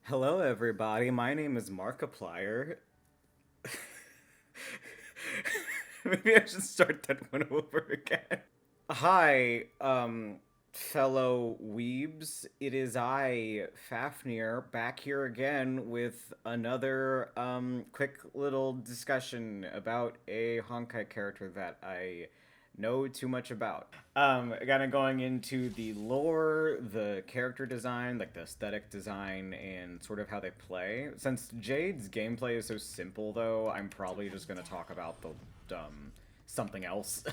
Hello, everybody. My name is Markiplier. Maybe I should start that one over again. Hi, fellow weebs. It is I, Fafnir, back here again with another, quick little discussion about a Honkai character that I know too much about. Kind of going into the lore, the character design, like the aesthetic design, and sort of how they play. Since Jade's gameplay is so simple, though, I'm probably just gonna talk about the something else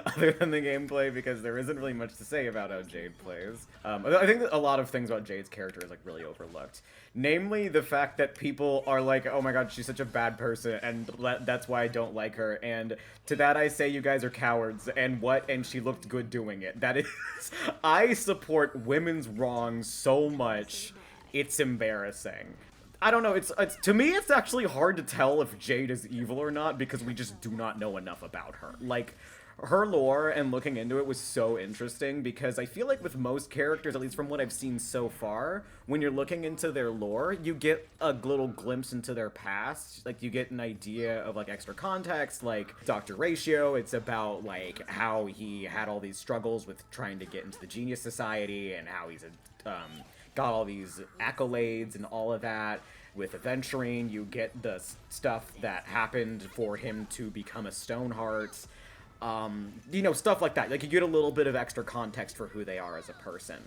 other than the gameplay because there isn't really much to say about how Jade plays. I think that a lot of things about Jade's character is like really overlooked. Namely, the fact that people are like, "Oh my god, she's such a bad person," and that's why I don't like her. And to that, I say, you guys are cowards. And what? And she looked good doing it. That is, I support women's wrongs so much, it's embarrassing. I don't know. It's to me, it's actually hard to tell if Jade is evil or not because we just do not know enough about her. Like, her lore and looking into it was so interesting because I feel like with most characters, at least from what I've seen so far, when you're looking into their lore, you get a little glimpse into their past. Like, you get an idea of like extra context, like Dr. Ratio. It's about like how he had all these struggles with trying to get into the Genius Society and how he's got all these accolades and all of that. With Adventuring, you get the stuff that happened for him to become a Stoneheart. Stuff like that. Like, you get a little bit of extra context for who they are as a person,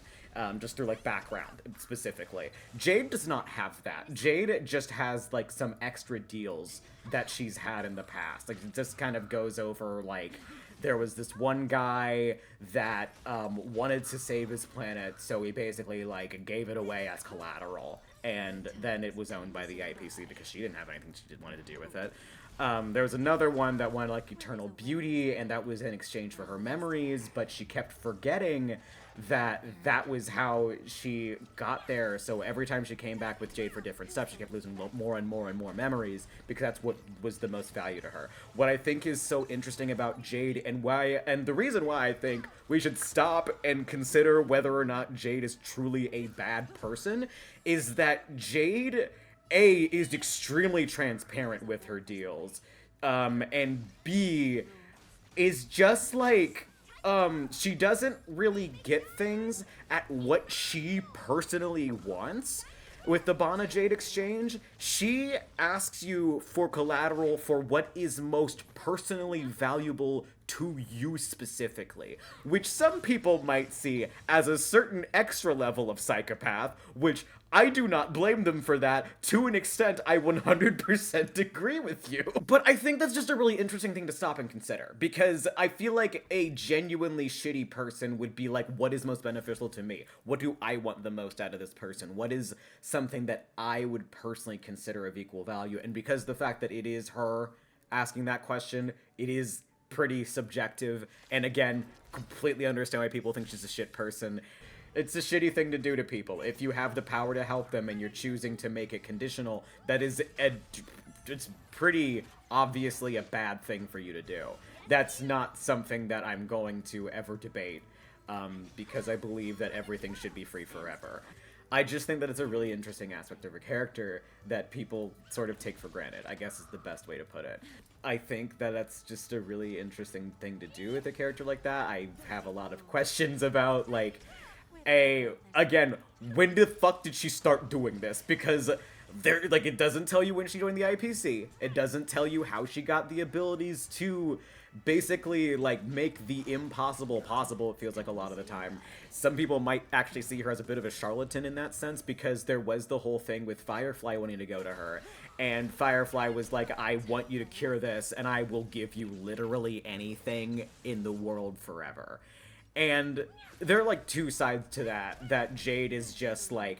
just through, like, background, specifically. Jade does not have that. Jade just has, like, some extra deals that she's had in the past. Like, it just kind of goes over, like, there was this one guy that wanted to save his planet, so he basically like gave it away as collateral, and then it was owned by the IPC because she didn't have anything she did wanted to do with it. There was another one that wanted like eternal beauty, and that was in exchange for her memories, but she kept forgetting that that was how she got there. So every time she came back with Jade for different stuff, she kept losing more and more and more memories because that's what was the most value to her. What I think is so interesting about Jade and the reason why I think we should stop and consider whether or not Jade is truly a bad person is that Jade is extremely transparent with her deals, and B is just like she doesn't really get things at what she personally wants. With the Bana Jade exchange, she asks you for collateral for what is most personally valuable to you specifically, which some people might see as a certain extra level of psychopath, which I do not blame them for that. To an extent, I 100% agree with you. But I think that's just a really interesting thing to stop and consider, because I feel like a genuinely shitty person would be like, what is most beneficial to me? What do I want the most out of this person? What is something that I would personally consider of equal value? And because the fact that it is her asking that question, it is pretty subjective. And again, completely understand why people think she's a shit person. It's a shitty thing to do to people. If you have the power to help them and you're choosing to make it conditional, that is it's pretty obviously a bad thing for you to do. That's not something that I'm going to ever debate, because I believe that everything should be free forever. I just think that it's a really interesting aspect of her character that people sort of take for granted, I guess is the best way to put it. I think that that's just a really interesting thing to do with a character like that. I have a lot of questions about, like, again, when the fuck did she start doing this? Because it doesn't tell you when she joined the IPC. It doesn't tell you how she got the abilities to basically, like, make the impossible possible, it feels like a lot of the time. Some people might actually see her as a bit of a charlatan in that sense, because there was the whole thing with Firefly wanting to go to her, and Firefly was like, I want you to cure this, and I will give you literally anything in the world forever. And there are like two sides to that Jade is just like,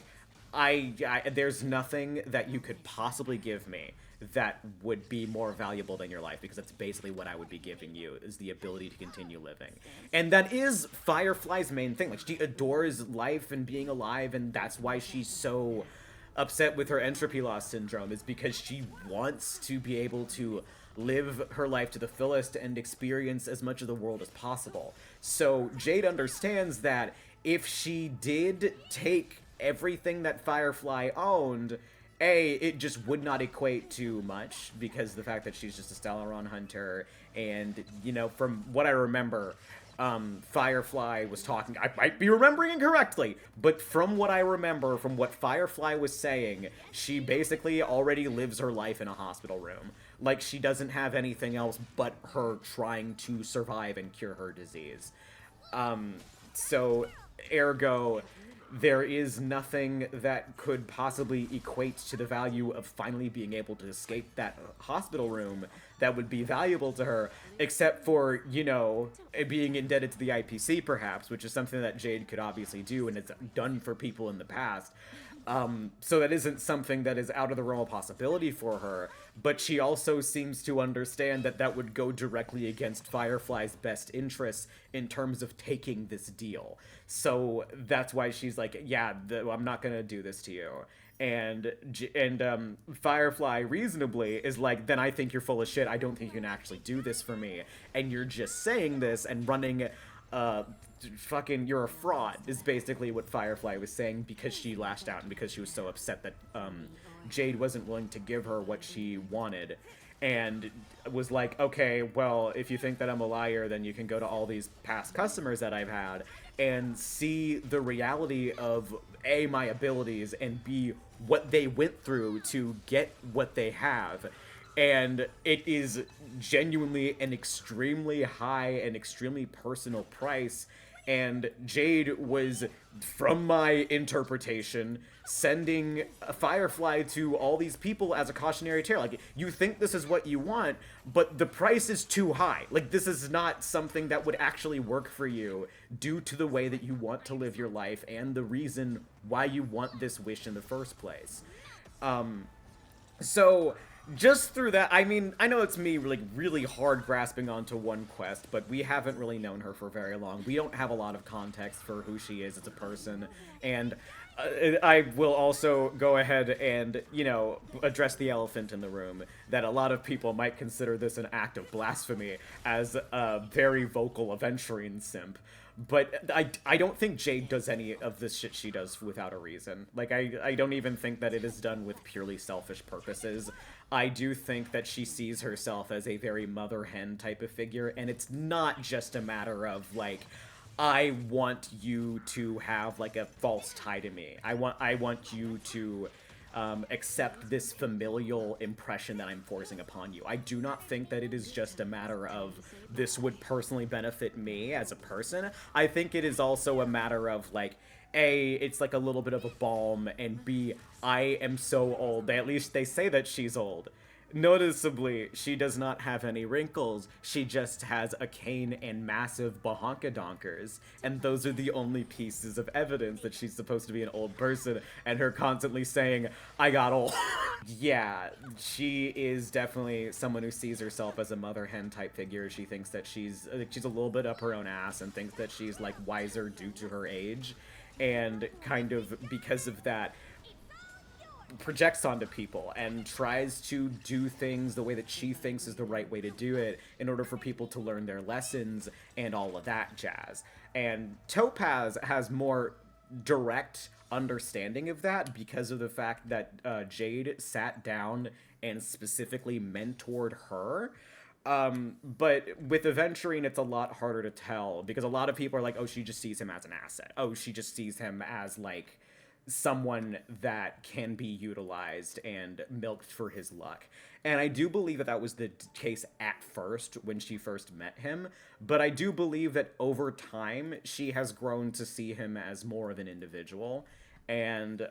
there's nothing that you could possibly give me that would be more valuable than your life, because that's basically what I would be giving you, is the ability to continue living. And that is Firefly's main thing. Like, she adores life and being alive, and that's why she's so upset with her entropy loss syndrome, is because she wants to be able to live her life to the fullest and experience as much of the world as possible. So Jade understands that if she did take everything that Firefly owned, it just would not equate to much because the fact that she's just a Stellaron hunter, and, you know, from what I remember, Firefly was talking, I might be remembering incorrectly, but from what I remember, from what Firefly was saying, she basically already lives her life in a hospital room. Like, she doesn't have anything else but her trying to survive and cure her disease. So, ergo, there is nothing that could possibly equate to the value of finally being able to escape that hospital room that would be valuable to her, except for, you know, being indebted to the IPC, perhaps, which is something that Jade could obviously do and has done for people in the past. So that isn't something that is out of the realm of possibility for her, but she also seems to understand that that would go directly against Firefly's best interests in terms of taking this deal. So that's why she's like, yeah, I'm not gonna do this to you. And Firefly reasonably is like, then I think you're full of shit. I don't think you can actually do this for me. And you're just saying this and running fucking you're a fraud is basically what Firefly was saying, because she lashed out and because she was so upset that Jade wasn't willing to give her what she wanted, and was like, okay, well, if you think that I'm a liar, then you can go to all these past customers that I've had and see the reality of A, my abilities, and B, what they went through to get what they have. And it is genuinely an extremely high and extremely personal price. And Jade was, from my interpretation, sending a Firefly to all these people as a cautionary tale. Like, you think this is what you want, but the price is too high. Like, this is not something that would actually work for you due to the way that you want to live your life and the reason why you want this wish in the first place. So just through that, I mean, I know it's me really hard grasping onto one quest, but we haven't really known her for very long. We don't have a lot of context for who she is as a person, and I will also go ahead and, you know, address the elephant in the room, that a lot of people might consider this an act of blasphemy as a very vocal Aventurine simp. But I don't think Jade does any of this shit she does without a reason. Like, I don't even think that it is done with purely selfish purposes. I do think that she sees herself as a very mother hen type of figure, and it's not just a matter of, like, I want you to have, like, a false tie to me. I want you to accept this familial impression that I'm forcing upon you. I do not think that it is just a matter of this would personally benefit me as a person. I think it is also a matter of, like, A, it's like a little bit of a balm, and B, I am so old. At least they say that she's old. Noticeably, she does not have any wrinkles. She just has a cane and massive bahonkadonkers. And those are the only pieces of evidence that she's supposed to be an old person, and her constantly saying, I got old. Yeah, she is definitely someone who sees herself as a mother hen type figure. She thinks that she's a little bit up her own ass and thinks that she's, like, wiser due to her age. And kind of because of that, projects onto people and tries to do things the way that she thinks is the right way to do it in order for people to learn their lessons and all of that jazz. And Topaz has more direct understanding of that because of the fact that Jade sat down and specifically mentored her. But with Aventurine, it's a lot harder to tell because a lot of people are like, oh, she just sees him as an asset. Oh, she just sees him as, like, someone that can be utilized and milked for his luck. And I do believe that that was the case at first when she first met him, but I do believe that over time she has grown to see him as more of an individual. And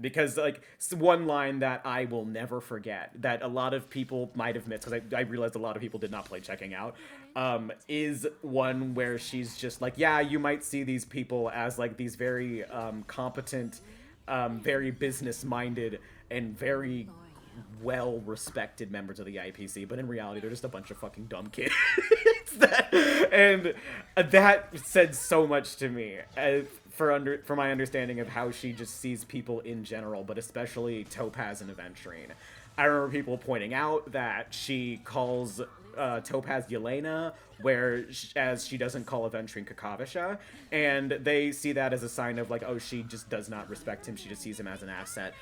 because, like, one line that I will never forget that a lot of people might have missed, because I realized a lot of people did not play Checking Out, is one where she's just like, yeah, you might see these people as, like, these very competent, very business-minded, and very well-respected members of the IPC, but in reality, they're just a bunch of fucking dumb kids. And that said so much to me for my understanding of how she just sees people in general, but especially Topaz and Aventurine. I remember people pointing out that she calls Topaz Yelena, as she doesn't call Aventurine Kakavasha, and they see that as a sign of like, oh, she just does not respect him. She just sees him as an asset.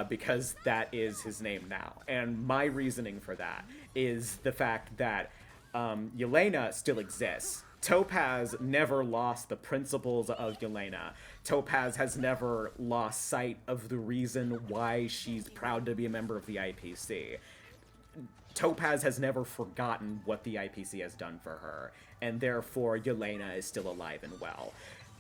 Because that is his name now. And my reasoning for that is the fact that Yelena still exists. Topaz never lost the principles of Yelena. Topaz has never lost sight of the reason why she's proud to be a member of the IPC. Topaz has never forgotten what the IPC has done for her, and therefore Yelena is still alive and well.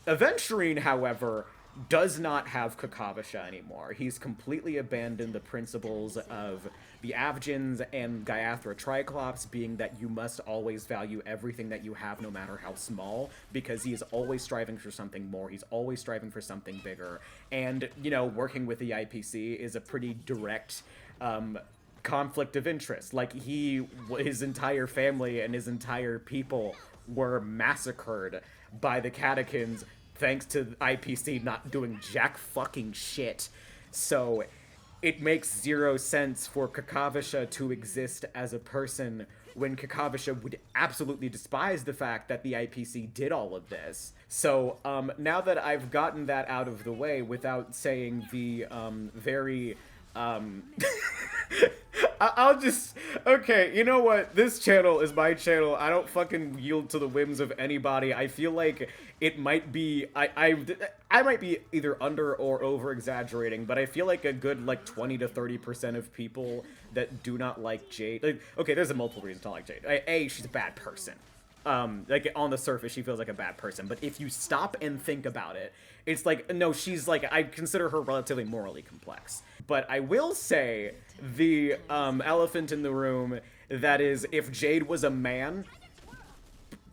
Aventurine, however, does not have Kakavasha anymore. He's completely abandoned the principles of the Avgens and Gaiathra Triclops, being that you must always value everything that you have, no matter how small, because he is always striving for something more. He's always striving for something bigger. And, you know, working with the IPC is a pretty direct conflict of interest. Like, his entire family and his entire people were massacred by the Catechins thanks to IPC not doing jack fucking shit. So it makes zero sense for Kakavasha to exist as a person when Kakavasha would absolutely despise the fact that the IPC did all of this. So now that I've gotten that out of the way without saying the very I'll just... Okay, you know what? This channel is my channel. I don't fucking yield to the whims of anybody. I feel like it might be... I might be either under or over-exaggerating, but I feel like a good, like, 20 to 30% of people that do not like Jade... Like, okay, there's a multiple reason to like Jade. A, she's a bad person. Like, on the surface, she feels like a bad person. But if you stop and think about it, it's like, no, she's like... I consider her relatively morally complex. But I will say the elephant in the room, that is, if Jade was a man,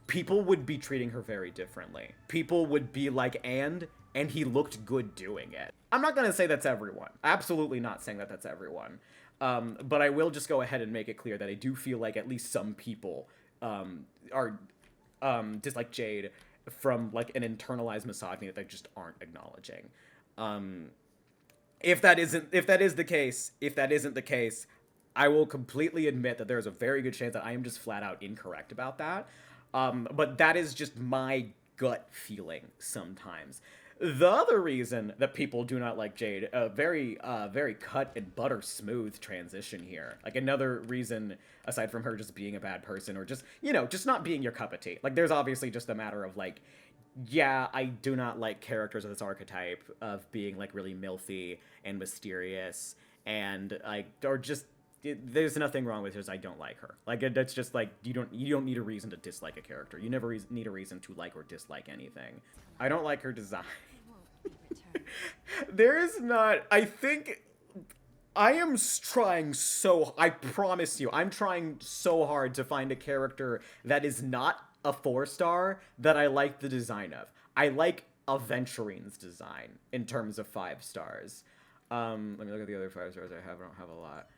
people would be treating her very differently. People would be like, and he looked good doing it. I'm not going to say that's everyone. Absolutely not saying that that's everyone. But I will just go ahead and make it clear that I do feel like at least some people are dislike Jade from, like, an internalized misogyny that they just aren't acknowledging. If that isn't the case, I will completely admit that there's a very good chance that I am just flat out incorrect about that. But that is just my gut feeling sometimes. The other reason that people do not like Jade, a very cut and butter smooth transition here. Like, another reason, aside from her just being a bad person or just, you know, just not being your cup of tea. Like, there's obviously just a matter of, like, yeah, I do not like characters of this archetype of being, like, really milfy and mysterious and, like, or just, there's nothing wrong with her, I don't like her. Like, that's just, like, you don't need a reason to dislike a character. You never need a reason to like or dislike anything. I don't like her design. There is not, I think, I promise you, I'm trying so hard to find a character that is not a 4-star that I like the design of. I like Aventurine's design in terms of 5 stars. Let me look at the other 5 stars I have. I don't have a lot.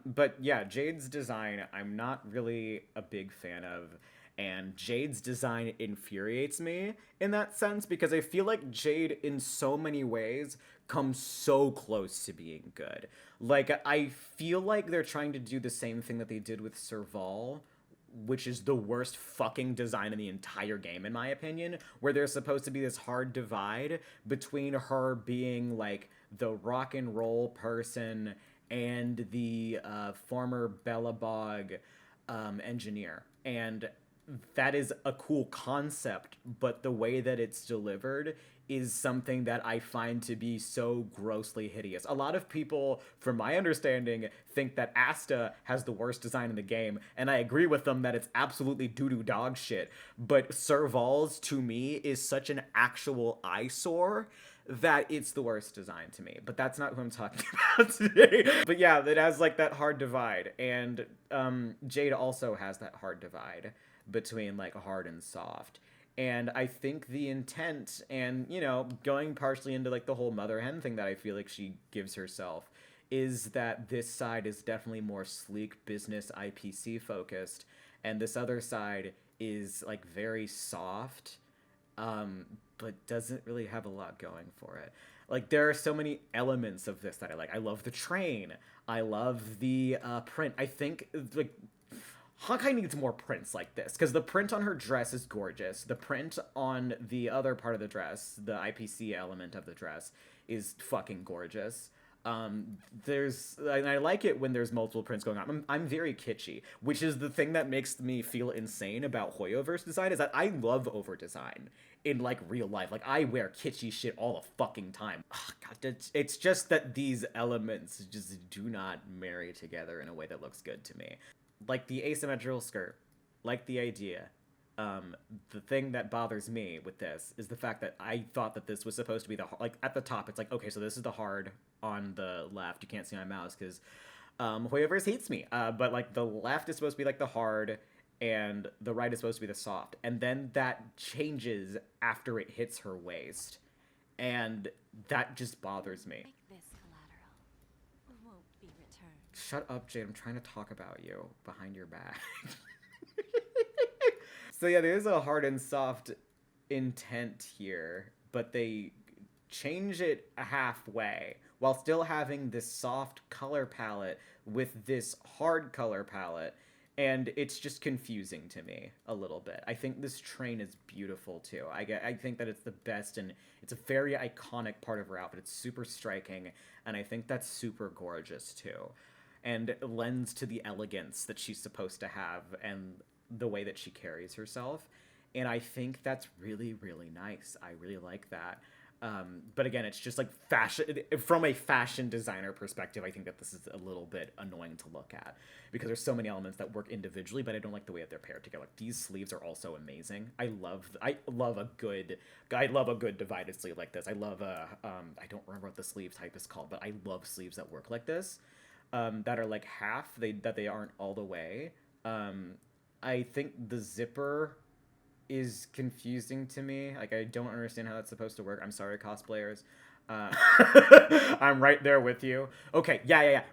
But yeah, Jade's design, I'm not really a big fan of. And Jade's design infuriates me in that sense because I feel like Jade, in so many ways, comes so close to being good. Like, I feel like they're trying to do the same thing that they did with Serval, which is the worst fucking design in the entire game, in my opinion, where there's supposed to be this hard divide between her being, like, the rock and roll person and the former Bellabog engineer. And that is a cool concept, but the way that it's delivered is something that I find to be so grossly hideous. A lot of people, from my understanding, think that Asta has the worst design in the game, and I agree with them that it's absolutely doo-doo dog shit, but Serval's, to me, is such an actual eyesore that it's the worst design to me. But that's not who I'm talking about today. But yeah, it has, like, that hard divide, and Jade also has that hard divide between, like, hard and soft. And I think the intent, and, you know, going partially into, like, the whole mother hen thing that I feel like she gives herself, is that this side is definitely more sleek business IPC focused, and this other side is like very soft, but doesn't really have a lot going for it. Like there are so many elements of this that I like. I love the train. I love the print. I think like Hawkeye needs more prints like this because the print on her dress is gorgeous. The print on the other part of the dress, the IPC element of the dress, is fucking gorgeous. And I like it when there's multiple prints going on. I'm very kitschy, which is the thing that makes me feel insane about Hoyoverse design, is that I love over design in like real life. Like I wear kitschy shit all the fucking time. Oh, God, it's just that these elements just do not marry together in a way that looks good to me. Like the asymmetrical skirt, like the idea. The thing that bothers me with this is the fact that I thought that this was supposed to be like at the top, it's like, okay, so this is the hard on the left. You can't see my mouse because Hoyoverse hates me. But like the left is supposed to be like the hard and the right is supposed to be the soft. And then that changes after it hits her waist. And that just bothers me. Like this collateral won't be returned. Shut up, Jade. I'm trying to talk about you behind your back. So yeah, there's a hard and soft intent here, but they change it halfway while still having this soft color palette with this hard color palette, and it's just confusing to me a little bit. I think this train is beautiful too. I think that it's the best, and it's a very iconic part of her outfit. It's super striking, and I think that's super gorgeous too, and it lends to the elegance that she's supposed to have and the way that she carries herself. And I think that's really, really nice. I really like that. But again, it's just like fashion, from a fashion designer perspective, I think that this is a little bit annoying to look at because there's so many elements that work individually, but I don't like the way that they're paired together. Like these sleeves are also amazing. I love a good divided sleeve like this. I love I don't remember what the sleeve type is called, but I love sleeves that work like this, that are like half, that they aren't all the way. I think the zipper is confusing to me. Like, I don't understand how that's supposed to work. I'm sorry, cosplayers. I'm right there with you. Okay, yeah.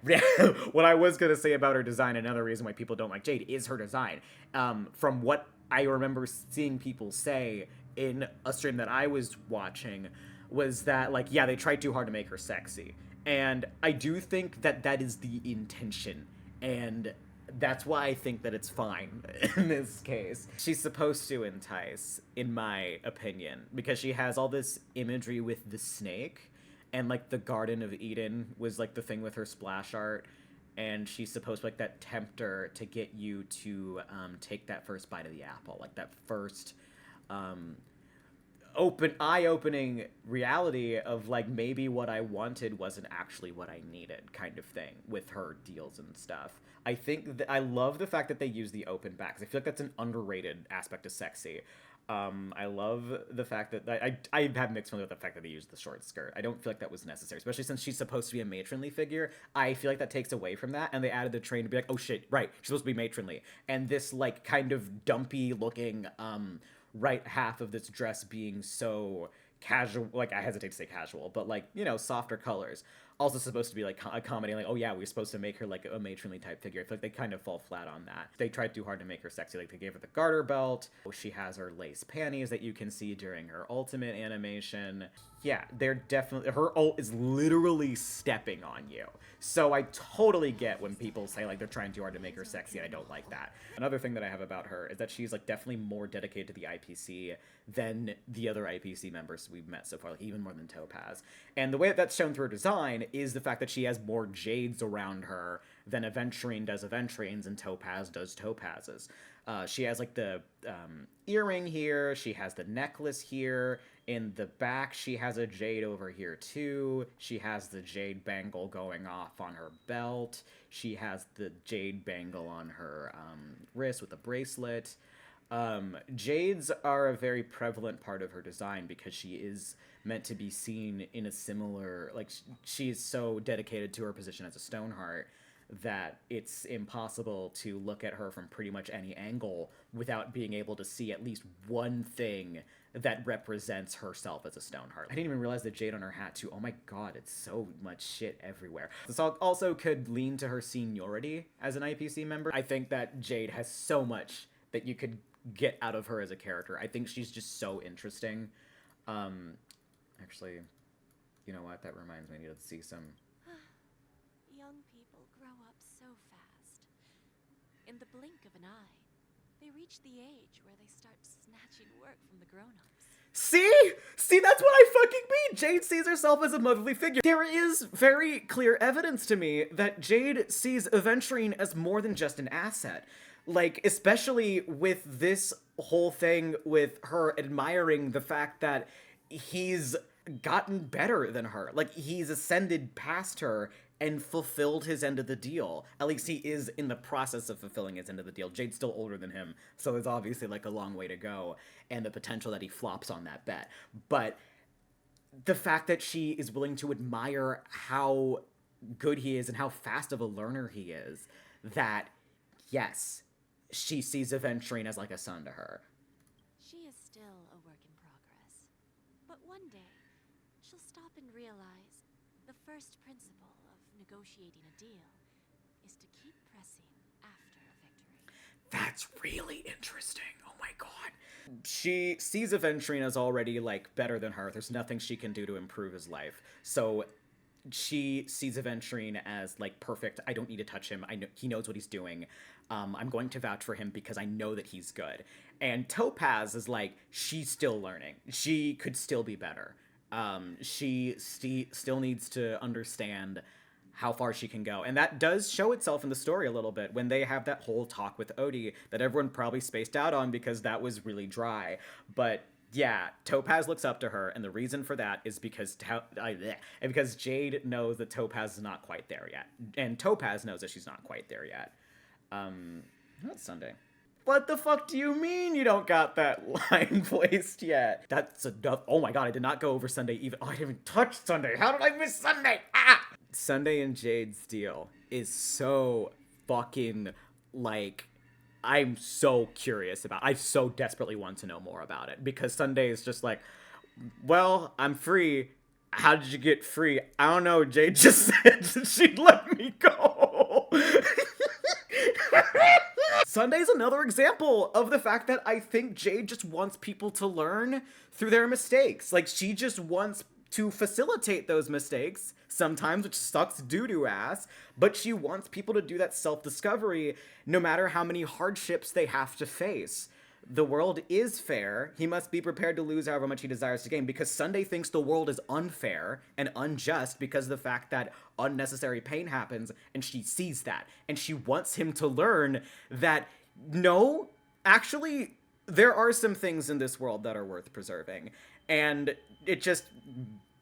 What I was going to say about her design, another reason why people don't like Jade, is her design. From what I remember seeing people say in a stream that I was watching, was that, like, yeah, they tried too hard to make her sexy. And I do think that that is the intention. And that's why I think that it's fine in this case. She's supposed to entice, in my opinion, because she has all this imagery with the snake, and like the Garden of Eden was like the thing with her splash art, and she's supposed to like that tempter to get you to take that first bite of the apple, like that first eye-opening reality of like maybe what I wanted wasn't actually what I needed kind of thing with her deals and stuff. I think I love the fact that they use the open back, 'cause I feel like that's an underrated aspect of sexy. I love the fact that I have mixed feelings with the fact that they used the short skirt. I don't feel like that was necessary, especially since she's supposed to be a matronly figure. I feel like that takes away from that, and they added the train to be like, oh shit, right, she's supposed to be matronly, and this like kind of dumpy looking right half of this dress being so casual, like I hesitate to say casual, but like, you know, softer colors, also supposed to be like accommodating, like, oh yeah, we're supposed to make her like a matronly type figure. I feel like they kind of fall flat on that. They tried too hard to make her sexy. Like they gave her the garter belt, she has her lace panties that you can see during her ultimate animation. Yeah, they're definitely, her ult is literally stepping on you. So I totally get when people say like they're trying too hard to make her sexy. I don't like that. Another thing that I have about her is that she's like definitely more dedicated to the IPC than the other IPC members we've met so far, like even more than Topaz. And the way that that's shown through her design is the fact that she has more Jades around her than Aventurine does Aventurines and Topaz does Topazes. She has like the earring here, she has the necklace here, in the back she has a jade over here too, she has the jade bangle going off on her belt, she has the jade bangle on her wrist with a bracelet. Jades are a very prevalent part of her design because she is meant to be seen in a similar, like, she is so dedicated to her position as a Stoneheart that it's impossible to look at her from pretty much any angle without being able to see at least one thing that represents herself as a Stoneheart. I didn't even realize that Jade on her hat too. Oh my god, it's so much shit everywhere. This also could lean to her seniority as an IPC member. I think that Jade has so much that you could get out of her as a character. I think she's just so interesting. Actually, you know what? That reminds me, I need to see some... Young people grow up so fast. In the blink of an eye, they reach the age where they start snatching work from the grown-ups. See? See, that's what I fucking mean! Jade sees herself as a motherly figure. There is very clear evidence to me that Jade sees Aventurine as more than just an asset. Like, especially with this whole thing with her admiring the fact that he's gotten better than her. Like, he's ascended past her and fulfilled his end of the deal. At least he is in the process of fulfilling his end of the deal. Jade's still older than him, so there's obviously, like, a long way to go, and the potential that he flops on that bet. But the fact that she is willing to admire how good he is and how fast of a learner he is, that, yes, she sees Aventurine as, like, a son to her. She is still a work in progress. But one day, she'll stop and realize the first principle of negotiating a deal is to keep pressing after a victory. That's really interesting. Oh my god. She sees Aventurine as already, like, better than her. There's nothing she can do to improve his life. So she sees Aventurine as, like, perfect. I don't need to touch him. I know he knows what he's doing. I'm going to vouch for him because I know that he's good. And Topaz is like, she's still learning. She could still be better. She still needs to understand how far she can go. And that does show itself in the story a little bit when they have that whole talk with Odie that everyone probably spaced out on because that was really dry. But yeah, Topaz looks up to her, and the reason for that is because Jade knows that Topaz is not quite there yet. And Topaz knows that she's not quite there yet. That's Sunday. What the fuck do you mean you don't got that line voiced yet? That's enough. Oh my god, I did not go over Sunday even. Oh, I didn't even touch Sunday. How did I miss Sunday? Ah! Sunday and Jade's deal is so fucking, like, I'm so curious about. I so desperately want to know more about it because Sunday is just like, well, I'm free. How did you get free? I don't know. Jade just said that she'd let me go. Sunday's another example of the fact that I think Jade just wants people to learn through their mistakes. Like, she just wants to facilitate those mistakes sometimes, which sucks doo-doo ass, but she wants people to do that self-discovery no matter how many hardships they have to face. The world is fair. He must be prepared to lose however much he desires to gain, because Sunday thinks the world is unfair and unjust because of the fact that unnecessary pain happens, and she sees that. And she wants him to learn that, no, actually, there are some things in this world that are worth preserving. And it just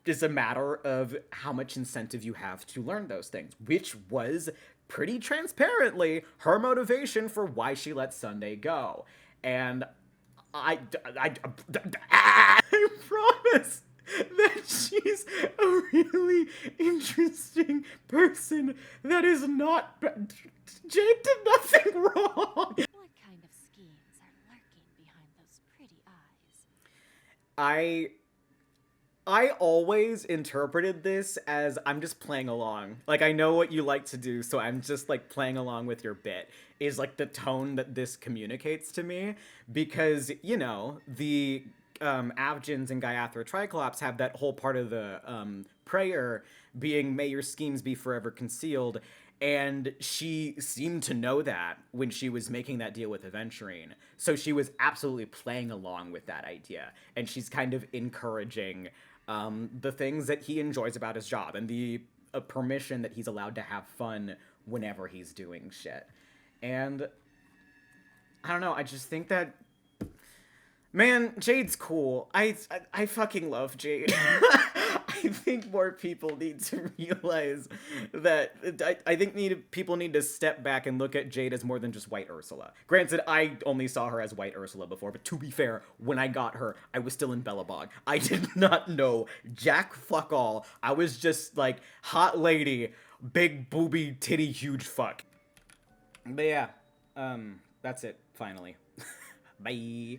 is a matter of how much incentive you have to learn those things, which was pretty transparently her motivation for why she let Sunday go. And I promise that she's a really interesting person that is not... Jade did nothing wrong! What kind of schemes are lurking behind those pretty eyes? I always interpreted this as I'm just playing along. Like, I know what you like to do, so I'm just, like, playing along with your bit, is, like, the tone that this communicates to me. Because, you know, the Avgins and Gaiathra Triclops have that whole part of the prayer being, may your schemes be forever concealed. And she seemed to know that when she was making that deal with Aventurine. So she was absolutely playing along with that idea. And she's kind of encouraging the things that he enjoys about his job and the permission that he's allowed to have fun whenever he's doing shit. And I don't know, I just think that, man, Jade's cool. I fucking love Jade. I think more people need to realize that. I think people need to step back and look at Jade as more than just White Ursula. Granted, I only saw her as White Ursula before, but to be fair, when I got her, I was still in Bellabog. I did not know jack fuck all. I was just like, hot lady, big booby titty huge fuck. But yeah, that's it, finally. Bye.